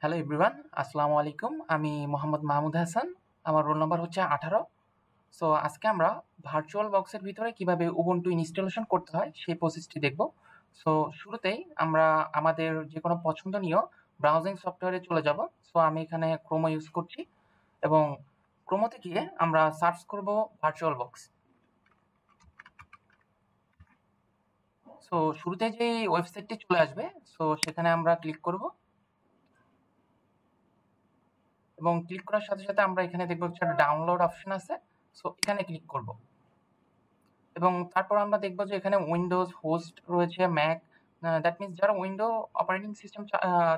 Hello everyone, আসসালামু আলাইকুম। আমি মোহাম্মদ মাহমুদ হাসান। আমার রোল নাম্বার হচ্ছে 18। সো আজকে আমরা ভার্চুয়াল বক্সের ভিতরে কিভাবে উবুন্টু ইনস্টলেশন করতে হয় সেই প্রসেসটি দেখব। সো শুরুতেই আমরা আমাদের যে কোনো পছন্দনীয় ব্রাউজিং সফটওয়্যারে চলে যাব। সো আমি এখানে ক্রোমো ইউজ করছি এবং ক্রোমোতে গিয়ে আমরা সার্চ করব ভার্চুয়াল বক্স। সো শুরুতে যে ওয়েবসাইটটি চলে আসবে, সো সেখানে আমরা ক্লিক করব এবং ক্লিক করার সাথে সাথে আমরা এখানে দেখব একটা ডাউনলোড অপশন আছে। সো এখানে ক্লিক করব এবং তারপর আমরা দেখব যে এখানে উইন্ডোজ হোস্ট রয়েছে, ম্যাক। দ্যাট মিনস যারা উইন্ডো অপারেটিং সিস্টেম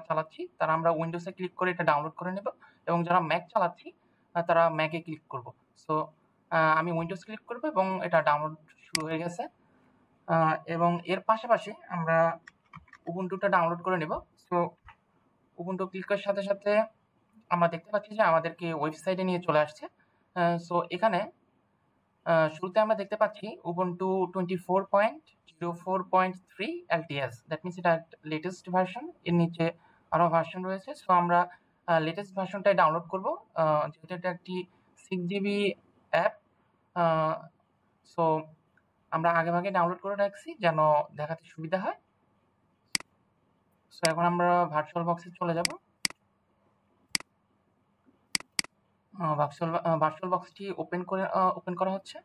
চালাচ্ছি তারা আমরা উইন্ডোজে ক্লিক করে এটা ডাউনলোড করে নেব এবং যারা ম্যাক চালাচ্ছি তারা ম্যাকে ক্লিক করব। সো আমি উইন্ডোজ ক্লিক করব এবং এটা ডাউনলোড শুরু হয়ে গেছে। এবং এর পাশাপাশি আমরা উবুন্টুটা ডাউনলোড করে নেব। সো উবুন্টু ক্লিক করার সাথে সাথে আমরা দেখতে পাচ্ছি যে আমাদেরকে ওয়েবসাইটে নিয়ে চলে আসছে। সো এখানে শুরুতে আমরা দেখতে পাচ্ছি উবুন্টু 24.04.3 LTS, দ্যাট মিনস এটা লেটেস্ট ভার্সন। এর নিচে আরও ভার্সন রয়েছে। সো আমরা লেটেস্ট ভার্সনটাই ডাউনলোড করব, যেহেতু এটা একটি 6 GB অ্যাপ। সো আমরা আগেভাগে ডাউনলোড করে রাখছি যেন দেখাতে সুবিধা হয়। সো এখন আমরা ভার্চুয়াল বক্সে চলে যাব। ভার্চুয়াল বক্সটি ওপেন করা হচ্ছে।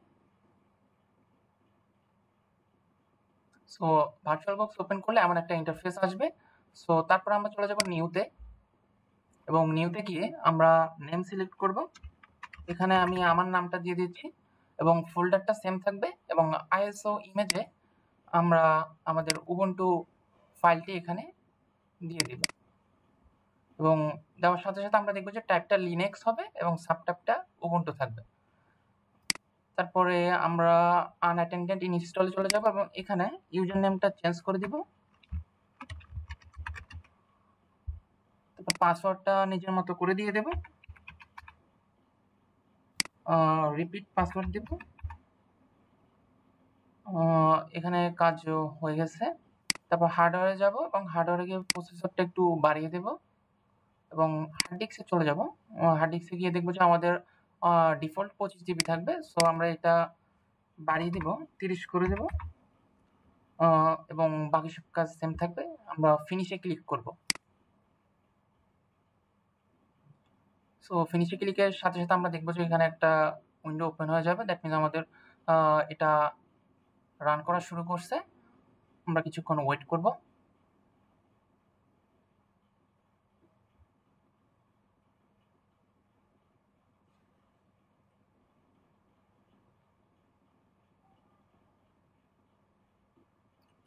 সো ভার্চুয়াল বক্স ওপেন করলে এমন একটা ইন্টারফেস আসবে। সো তারপর আমরা চলে যাব নিউতে এবং নিউতে গিয়ে আমরা নেম সিলেক্ট করব। এখানে আমি আমার নামটা দিয়ে দিচ্ছি এবং ফোল্ডারটা সেম থাকবে এবং আইএসও ইমেজে আমরা আমাদের উবুন্টু ফাইলটি এখানে দিয়ে দিব এবং দেওয়ার সাথে সাথে আমরা দেখব যে টাইপটা লিনাক্স হবে এবং সাবটাইপটা উবুন্টু থাকবে। তারপরে আমরা আনঅ্যাটেন্ডেড ইনস্টলে চলে যাব এবং এখানে ইউজার নেমটা চেঞ্জ করে দিব। তারপর পাসওয়ার্ডটা নিজের মতো করে দিয়ে দেব। রিপিট পাসওয়ার্ড দেব। এখানে কাজ হয়ে গেছে। তারপর হার্ডওয়্যারে যাব এবং হার্ডওয়্যারে গিয়ে প্রসেসরটা একটু বাড়িয়ে দেব এবং হার্ড ডিস্কে চলে যাব। হার্ড ডিস্কে গিয়ে দেখব যে আমাদের ডিফল্ট 25 GB থাকবে। সো আমরা এটা বাড়িয়ে দেব, 30 করে দেব এবং বাকি সব কাজ সেম থাকবে। আমরা ফিনিশে ক্লিক করব। সো ফিনিশে ক্লিকের সাথে সাথে আমরা দেখব যে এখানে একটা উইন্ডো ওপেন হয়ে যাবে। দ্যাট মিনস আমাদের এটা রান করা শুরু করছে। আমরা কিছুক্ষণ ওয়েট করব।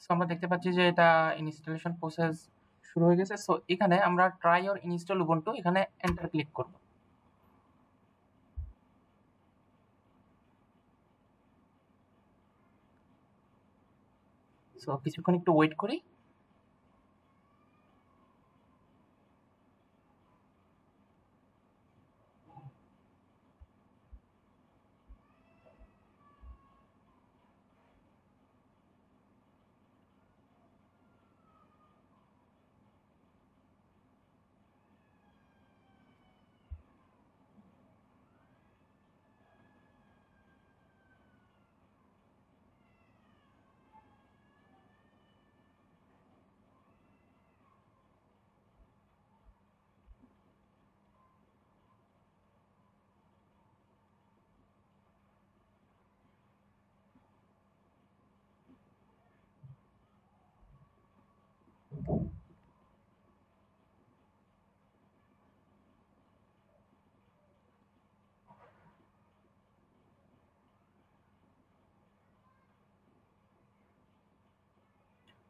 সো আমরা দেখতে পাচ্ছি যে এটা ইনস্টলেশন প্রসেস শুরু হয়ে গেছে। সো এখানে আমরা ট্রাই অর ইনস্টল উবুন্টু এখানে এন্টার ক্লিক করব। সো কিছুক্ষণ একটু ওয়েট করি।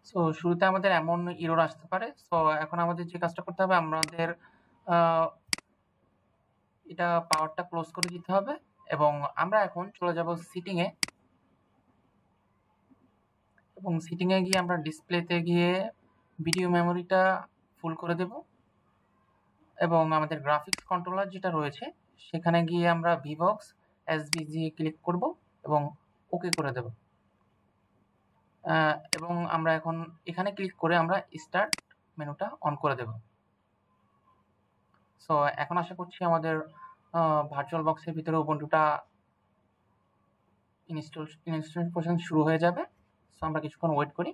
সো শুরুতে আমাদের এমন এরর আসতে পারে। সো এখন আমাদের যে কাজটা করতে হবে, আমাদের এটা পাওয়ারটা ক্লোজ করে দিতে হবে এবং আমরা এখন চলে যাব সিটিংয়ে এবং সিটিংয়ে গিয়ে আমরা ডিসপ্লেতে গিয়ে ভিডিও মেমোরিটা ফুল করে দেব এবং আমাদের গ্রাফিক্স কন্ট্রোলার যেটা রয়েছে সেখানে গিয়ে আমরা ভিভক্স এসভিজি ক্লিক করব এবং ওকে করে দেব এবং আমরা এখন এখানে ক্লিক করে আমরা স্টার্ট মেনুটা অন করে দেব। সো এখন আশা করছি আমাদের ভার্চুয়াল বক্সের ভিতরে উবুন্টুটা ইনস্টলেশন শুরু হয়ে যাবে। সো আমরা কিছুক্ষণ ওয়েট করি।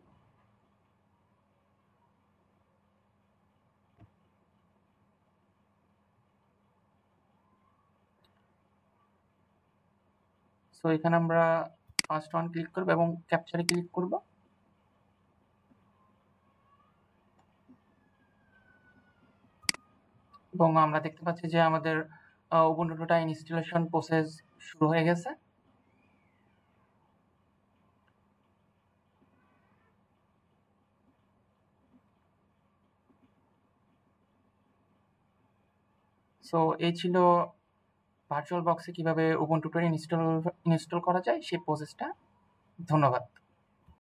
সো এখানে আমরা ফার্স্ট ওয়ান ক্লিক করব এবং ক্যাপচারে ক্লিক করব। এবং আমরা দেখতে পাচ্ছি যে আমাদের উবুন্টুটা ইনস্টলেশন প্রসেস শুরু হয়ে গেছে। সো এই ছিল ভার্চুয়াল বক্সে কিভাবে উবুন্টুটা ইনস্টল করা যায় সেই প্রসেসটা। ধন্যবাদ।